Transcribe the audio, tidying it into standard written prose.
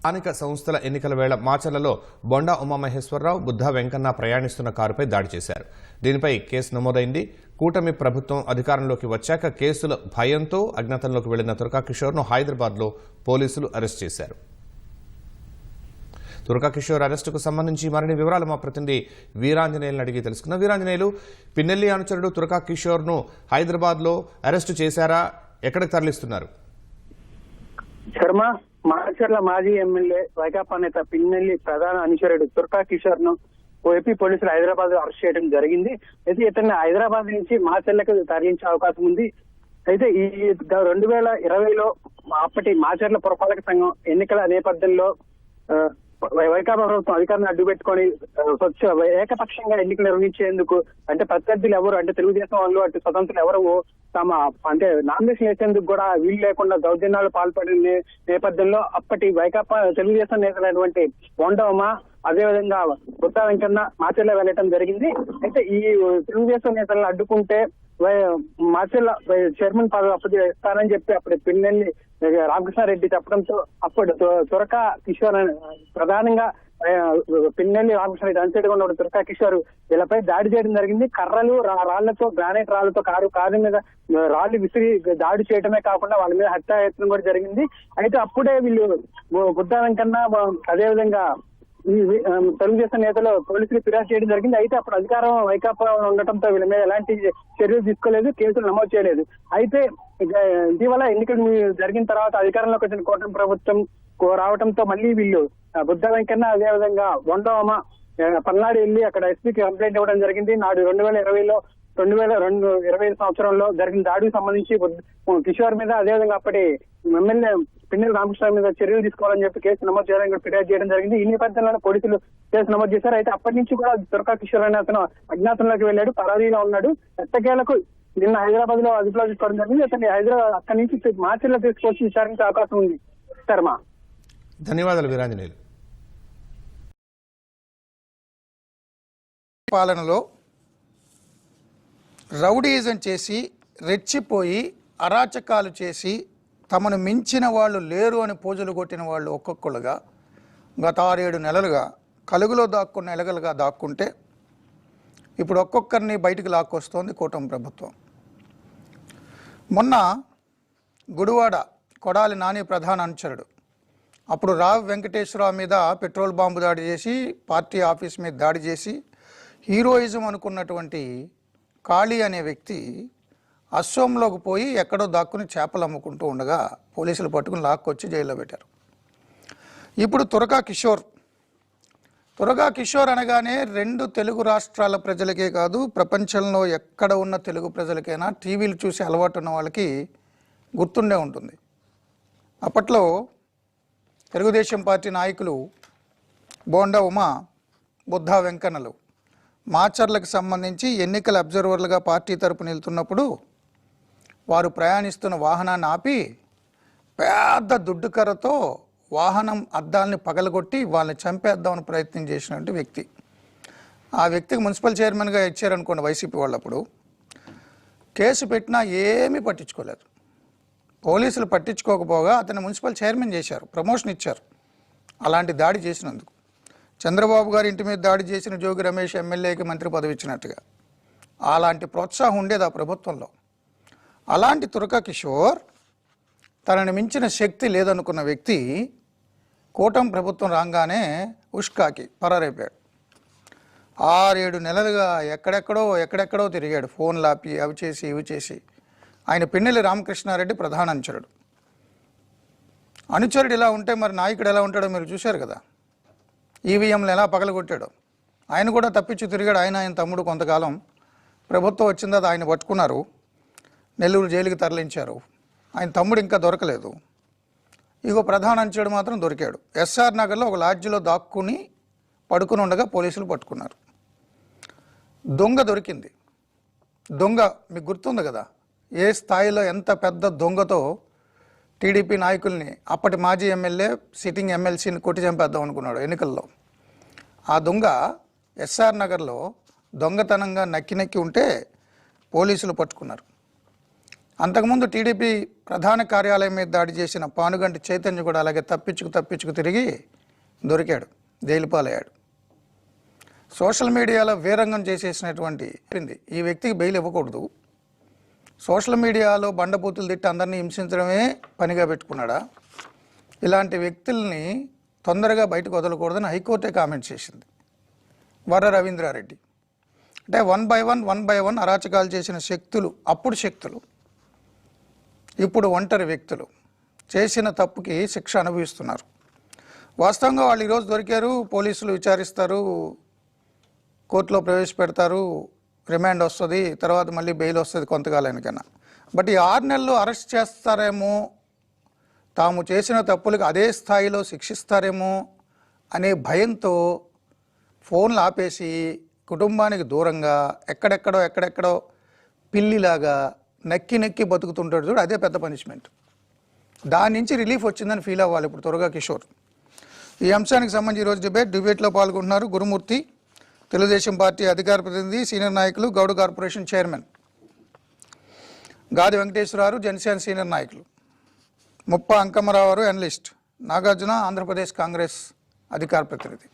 స్థానిక సంస్థల ఎన్నికల వేళ మాచర్లలో బొండా ఉమామహేశ్వరరావు, బుద్ధా వెంకన్న ప్రయాణిస్తున్న కారుపై దాడి చేశారు. దీనిపై కేసు నమోదైంది. కూటమి ప్రభుత్వం అధికారంలోకి వచ్చాక కేసుల భయంతో అజ్ఞాతంలోకి వెళ్లిన తురకా కిషోర్ను హైదరాబాద్లో పోలీసులు అరెస్ట్ చేశారు. తురకా కిషోర్ అరెస్టుకు సంబంధించి మరిన్ని వివరాలు మా ప్రతినిధి వీరాంజనేయులను అడిగి తెలుసుకున్న వీరాంజనేయులు, పిన్నెల్లి అనుచరుడు తురకా కిషోర్ను హైదరాబాద్లో అరెస్టు చేశారా? ఎక్కడికి తరలిస్తున్నారు? శర్మ, మాచర్ల మాజీ ఎమ్మెల్యే వైకాపా నేత పిన్నెల్లి ప్రధాన అనుచరుడు తురకా కిషోర్ ను ఏపీ పోలీసులు హైదరాబాద్ లో అరెస్ట్ చేయడం జరిగింది. అయితే ఇతన్ని హైదరాబాద్ నుంచి మాచర్లకు తరలించే అవకాశం ఉంది. అయితే ఈ 2020లో అప్పటి మాచర్ల పురపాలక సంఘం ఎన్నికల నేపథ్యంలో వైకాపా ప్రభుత్వం అధికారాన్ని అడ్డుపెట్టుకొని ఏకపక్షంగా ఎన్నికలు నిర్వహించేందుకు అంటే ప్రత్యర్థులు ఎవరు అంటే తెలుగుదేశం వాళ్ళు అటు స్వతంత్రులు ఎవరు తమ అంటే నామినేషన్ వేసేందుకు కూడా వీలు లేకుండా దౌర్జన్యాలు పాల్పడిన నేపథ్యంలో అప్పటి వైకాపా తెలుగుదేశం నేతలైనటువంటి బొండా ఉమ, అదేవిధంగా బుద్ధా వెంకన్న మాచర్ల వెళ్లడం జరిగింది. అయితే ఈ తెలుగుదేశం నేతలను అడ్డుకుంటే మాచర్ల చైర్మన్ పదవి అప్పుడు ఇస్తారని చెప్పి అప్పుడు పిన్నెల్లి రామకృష్ణారెడ్డి చెప్పడంతో అప్పుడు తురకా కిషోర్ ప్రధానంగా పిన్నెల్లి రామకృష్ణారెడ్డి అనుచరుడుగా ఉన్న తురకా కిషోర్ వీళ్ళపై దాడి చేయడం జరిగింది. కర్రలు, రాళ్లతో, గ్రానైట్ రాళ్లతో కారు మీద రాళ్లు విసిరి దాడి చేయడమే కాకుండా వాళ్ళ మీద హత్యాయత్నం కూడా జరిగింది. అయితే అప్పుడే వీళ్ళు బుద్ధా వెంకన్న అదేవిధంగా ఈ తెలుగుదేశం నేతలు పోలీసులు ఫిర్యాదు చేయడం జరిగింది. అయితే అప్పుడు అధికారం వైకాపా ఉండటంతో వీళ్ళ మీద ఎలాంటి చర్యలు తీసుకోలేదు, కేసులు నమోదు చేయలేదు. అయితే ఇటీవల ఎన్నికలు జరిగిన తర్వాత అధికారంలోకి వచ్చిన కూటమి ప్రభుత్వం రావడంతో మళ్ళీ వీళ్ళు బుద్ధా వెంకన్న అదేవిధంగా బొండా ఉమ పల్నాడు వెళ్లి అక్కడ ఎస్పీకి కంప్లైంట్ ఇవ్వడం జరిగింది. నాడు 2020 సంవత్సరంలో జరిగిన దాడికి సంబంధించి కిషోర్ మీద అదేవిధంగా అప్పటి ఎమ్మెల్యే పిన్నెల్లి రామకృష్ణ మీద చర్యలు తీసుకోవాలని చెప్పి కేసు నమోదు చేయాలని ఫిర్యాదు చేయడం జరిగింది. ఈ నేపథ్యంలో పోలీసులు కేసు నమోదు చేశారు. అయితే అప్పటి నుంచి కూడా తురకా కిషోర్ అనే అతను అజ్ఞాతంలోకి వెళ్లాడు, పరారీలో ఉన్నాడు. ఎట్టకేలకు నిన్న హైదరాబాద్ లో అదుపులో తీసుకోవడం జరిగింది. అతన్ని హైదరాబాద్ అక్కడి నుంచి మాచర్లో తీసుకొచ్చి విచారించే అవకాశం ఉంది. శర్మ, ధన్యవాదాలు వీరాంజనేయులు. పాలనలో రౌడీజం చేసి రెచ్చిపోయి అరాచకాలు చేసి తమను మించిన వాళ్ళు లేరు అని పూజలు కొట్టిన వాళ్ళు ఒక్కొక్కరుగా గత 6-7 నెలలుగా కలుగులో దాక్కున్న ఎలగలుగా దాక్కుంటే ఇప్పుడు ఒక్కొక్కరిని బయటకు లాక్కొస్తోంది కూటమి ప్రభుత్వం. మొన్న గుడివాడ కొడాలి నాని ప్రధాన అనుచరుడు అప్పుడు రావ్ వెంకటేశ్వరరావు మీద పెట్రోల్ బాంబు దాడి చేసి పార్టీ ఆఫీస్ మీద దాడి చేసి హీరోయిజం అనుకున్నటువంటి కాళీ అనే వ్యక్తి అస్సోంలోకి పోయి ఎక్కడో దాక్కుని చేపలు అమ్ముకుంటూ ఉండగా పోలీసులు పట్టుకుని లాక్కొచ్చి జైల్లో పెట్టారు. ఇప్పుడు తురకా కిషోర్ అనగానే 2 తెలుగు రాష్ట్రాల ప్రజలకే కాదు ప్రపంచంలో ఎక్కడ ఉన్న తెలుగు ప్రజలకైనా టీవీలు చూసి అలవాటు ఉన్న వాళ్ళకి గుర్తుండే ఉంటుంది. అప్పట్లో తెలుగుదేశం పార్టీ నాయకులు బొండా ఉమ, బుద్ధా వెంకన్నలు మాచర్లకు సంబంధించి ఎన్నికల అబ్జర్వర్లుగా పార్టీ తరపున వెళ్తున్నప్పుడు వారు ప్రయాణిస్తున్న వాహనాన్ని ఆపి పెద్ద దుడ్డుకర్రతో వాహనం అద్దాలని పగలగొట్టి వాళ్ళని చంపేద్దామని ప్రయత్నం చేసినటువంటి వ్యక్తి. ఆ వ్యక్తికి మున్సిపల్ చైర్మన్గా ఇచ్చారనుకోండి వైసీపీ వాళ్ళప్పుడు, కేసు పెట్టినా ఏమీ పట్టించుకోలేదు. పోలీసులు పట్టించుకోకపోగా అతను మున్సిపల్ చైర్మన్ చేశారు, ప్రమోషన్ ఇచ్చారు. అలాంటి దాడి చేసినందుకు చంద్రబాబు గారి ఇంటి మీద దాడి చేసిన జోగి రమేష్ ఎమ్మెల్యేకి మంత్రి పదవి ఇచ్చినట్టుగా అలాంటి ప్రోత్సాహం ఉండేది ఆ ప్రభుత్వంలో. అలాంటి తురకా కిషోర్ తనని మించిన శక్తి లేదనుకున్న వ్యక్తి కూటమి ప్రభుత్వం రాగానే ఉష్కాకి పరారైపోయాడు. 6-7 నెలలుగా ఎక్కడెక్కడో తిరిగాడు. ఫోన్లు ఆపి అవి చేసి ఇవి చేసి. ఆయన పిన్నెల్లి రామకృష్ణారెడ్డి ప్రధాన అనుచరుడు ఇలా ఉంటే మరి నాయకుడు ఎలా ఉంటాడో మీరు చూశారు కదా. ఈవీఎంలు ఎలా పగలగొట్టాడో. ఆయన కూడా తప్పించి తిరిగాడు. ఆయన తమ్ముడు కొంతకాలం ప్రభుత్వం వచ్చిన తర్వాత ఆయన పట్టుకున్నారు, నెల్లూరు జైలుకి తరలించారు. ఆయన తమ్ముడు ఇంకా దొరకలేదు. ఇగో ప్రధాన అనుచరుడు మాత్రం దొరికాడు. ఎస్ఆర్ నగర్లో ఒక లాడ్జిలో దాక్కుని పడుకుని ఉండగా పోలీసులు పట్టుకున్నారు. దొంగ దొరికింది. దొంగ మీకు గుర్తుంది కదా, ఏ స్థాయిలో ఎంత పెద్ద దొంగతో టీడీపీ నాయకుల్ని అప్పటి మాజీ ఎమ్మెల్యే సిట్టింగ్ ఎమ్మెల్సీని కొట్టి చంపేద్దాం అనుకున్నాడు ఎన్నికల్లో. ఆ దొంగ ఎస్ఆర్ నగర్లో దొంగతనంగా నక్కి ఉంటే పోలీసులు పట్టుకున్నారు. అంతకుముందు టీడీపీ ప్రధాన కార్యాలయం మీద దాడి చేసిన పానుగంటి చైతన్య కూడా అలాగే తప్పించుకు తిరిగి దొరికాడు, జైలు పాలయ్యాడు. సోషల్ మీడియాలో వీరంగం చేసేసినటువంటి ఈ వ్యక్తికి బెయిల్ ఇవ్వకూడదు. సోషల్ మీడియాలో బండబూతులు తిట్టి అందరినీ హింసించడమే పనిగా పెట్టుకున్నాడా? ఇలాంటి వ్యక్తుల్ని తొందరగా బయటకు వదలకూడదని హైకోర్టే కామెంట్ చేసింది. వర రవీంద్రారెడ్డి అంటే వన్ బై వన్ అరాచకాలు చేసిన శక్తులు, అప్పుడు శక్తులు, ఇప్పుడు ఒంటరి వ్యక్తులు చేసిన తప్పుకి శిక్ష అనుభవిస్తున్నారు. వాస్తవంగా వాళ్ళు ఈరోజు దొరికారు, పోలీసులు విచారిస్తారు, కోర్టులో ప్రవేశపెడతారు, రిమాండ్ వస్తుంది, తర్వాత మళ్ళీ బెయిల్ వస్తుంది కొంతకాలానికైనా. బట్ ఈ 6 నెలలు అరెస్ట్ చేస్తారేమో, తాము చేసిన తప్పులకు అదే స్థాయిలో శిక్షిస్తారేమో అనే భయంతో ఫోన్లు ఆపేసి కుటుంబానికి దూరంగా ఎక్కడెక్కడో పిల్లిలాగా నక్కి బతుకుతుంటాడు చూడు, అదే పెద్ద పనిష్మెంట్. దాని నుంచి రిలీఫ్ వచ్చిందని ఫీల్ అవ్వాలి ఇప్పుడు త్వరగా కిషోర్. ఈ అంశానికి సంబంధించి ఈరోజు డిబేట్లో పాల్గొంటున్నారు గురుమూర్తి, తెలుగుదేశం పార్టీ అధికార ప్రతినిధి, సీనియర్ నాయకులు, గౌడ కార్పొరేషన్ చైర్మన్, గాది వెంకటేశ్వరరావు, జనసేన సీనియర్ నాయకులు, ముప్ప అంకమ్మరావు, అనలిస్ట్, నాగార్జున, ఆంధ్రప్రదేశ్ కాంగ్రెస్ అధికార ప్రతినిధి.